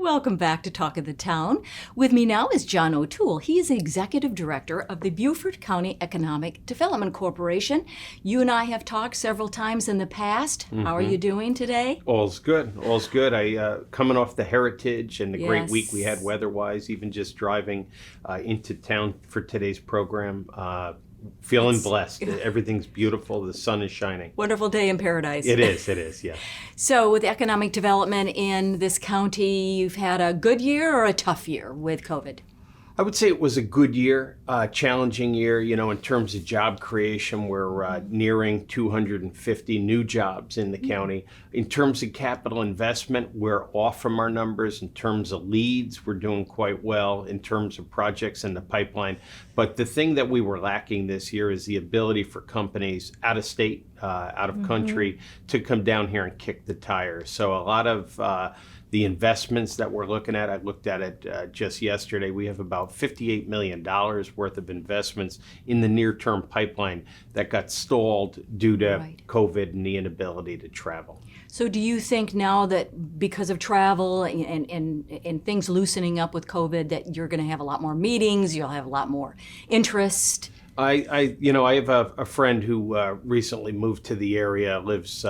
Welcome back to Talk of the Town. With me now is JOToole. He is Executive Director of the Beaufort County Economic Development Corporation. You and I have talked several times in the past. How are you doing today? All's good. All's good. Coming off the Heritage and the great week we had Yes. weather-wise, even just driving into town for today's program. Feeling blessed. Everything's beautiful. The sun is shining. Wonderful day in paradise. It is, yeah. So with economic development in this county, you've had a good year or a tough year with COVID? I would say it was a good year, challenging year, in terms of job creation. We're nearing 250 new jobs in the county. In terms of capital investment, we're off from our numbers. In terms of leads, we're doing quite well. In terms of projects in the pipeline. But the thing that we were lacking this year is the ability for companies out of state, out of country, to come down here and kick the tires. So a lot of the investments that we're looking at, I looked at it just yesterday, we have about $58 million worth of investments in the near-term pipeline that got stalled due to COVID and the inability to travel. So do you think now that because of travel and things loosening up with COVID that you're going to have a lot more meetings, you'll have a lot more interest? I have a friend who recently moved to the area, lives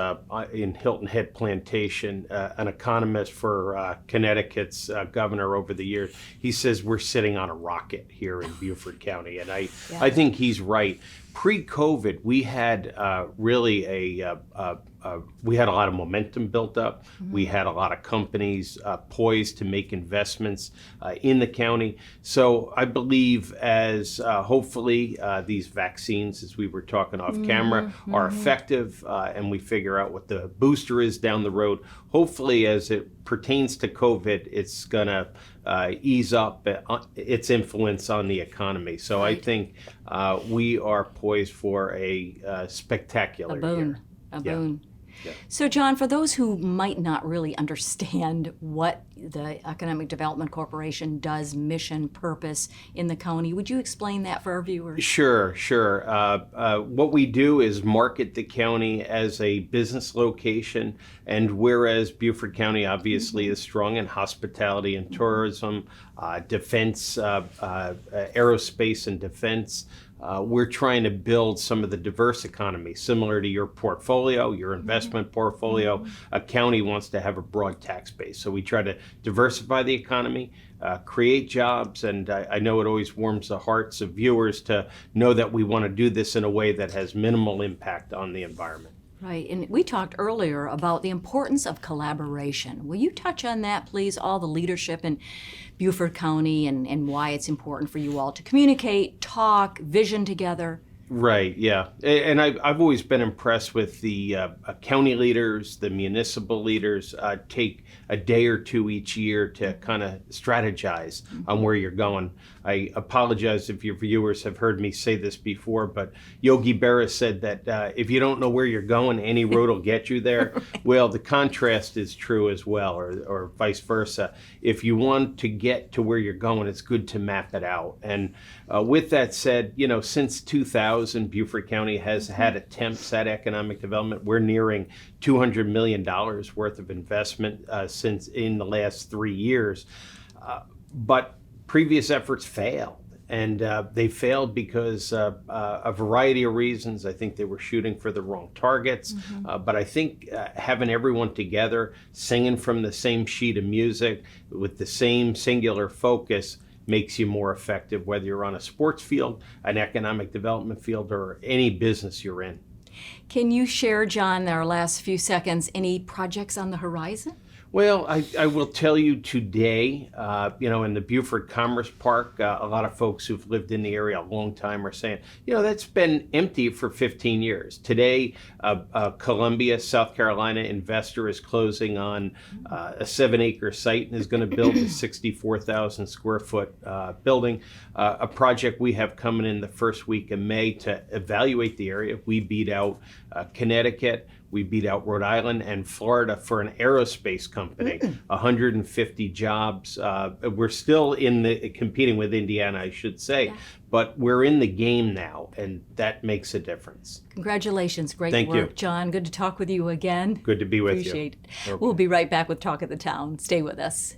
in Hilton Head Plantation, an economist for Connecticut's governor over the years. He says we're sitting on a rocket here in Beaufort County, and I think he's right. Pre-COVID, we had really we had a lot of momentum built up. We had a lot of companies poised to make investments in the county. So I believe as hopefully these vaccines, as we were talking off camera, are effective and we figure out what the booster is down the road, hopefully as it pertains to COVID, it's going to ease up its influence on the economy. So I think we are poised for a spectacular year. A boon. Yeah. So, John, for those who might not really understand what the Economic Development Corporation does, mission, purpose in the county, would you explain that for our viewers? Sure. What we do is market the county as a business location, and whereas Beaufort County obviously is strong in hospitality and tourism, defense, aerospace and defense, we're trying to build some of the diverse economy, similar to your portfolio, your investment portfolio. A county wants to have a broad tax base. So we try to diversify the economy, create jobs, and I know it always warms the hearts of viewers to know that we want to do this in a way that has minimal impact on the environment. Right, and we talked earlier about the importance of collaboration. Will you touch on that, please, all the leadership in Beaufort County and why it's important for you all to communicate, talk, vision together? Right, yeah. And I've always been impressed with the county leaders, the municipal leaders take a day or two each year to kind of strategize on where you're going. I apologize if your viewers have heard me say this before, but Yogi Berra said that if you don't know where you're going, any road will get you there. Well, the contrast is true as well, or vice versa. If you want to get to where you're going, it's good to map it out. And with that said, since 2000, Beaufort County has had attempts at economic development. We're nearing $200 million worth of investment since in the last 3 years. But previous efforts failed. And they failed because a variety of reasons. I think they were shooting for the wrong targets. But I think having everyone together, singing from the same sheet of music with the same singular focus makes you more effective, whether you're on a sports field, an economic development field, or any business you're in. Can you share, John, our last few seconds, any projects on the horizon? Well, I will tell you today, in the Beaufort Commerce Park, a lot of folks who've lived in the area a long time are saying, that's been empty for 15 years. Today, Columbia, South Carolina investor is closing on a 7-acre site and is going to build a 64,000 square foot building, a project we have coming in the first week of May to evaluate the area. We beat out Connecticut. We beat out Rhode Island and Florida for an aerospace company, 150 jobs. We're still competing with Indiana, I should say, but we're in the game now, and that makes a difference. Congratulations. Great Thank work, you. John. Good to talk with you again. Good to be with you. Appreciate it. Okay. We'll be right back with Talk of the Town. Stay with us.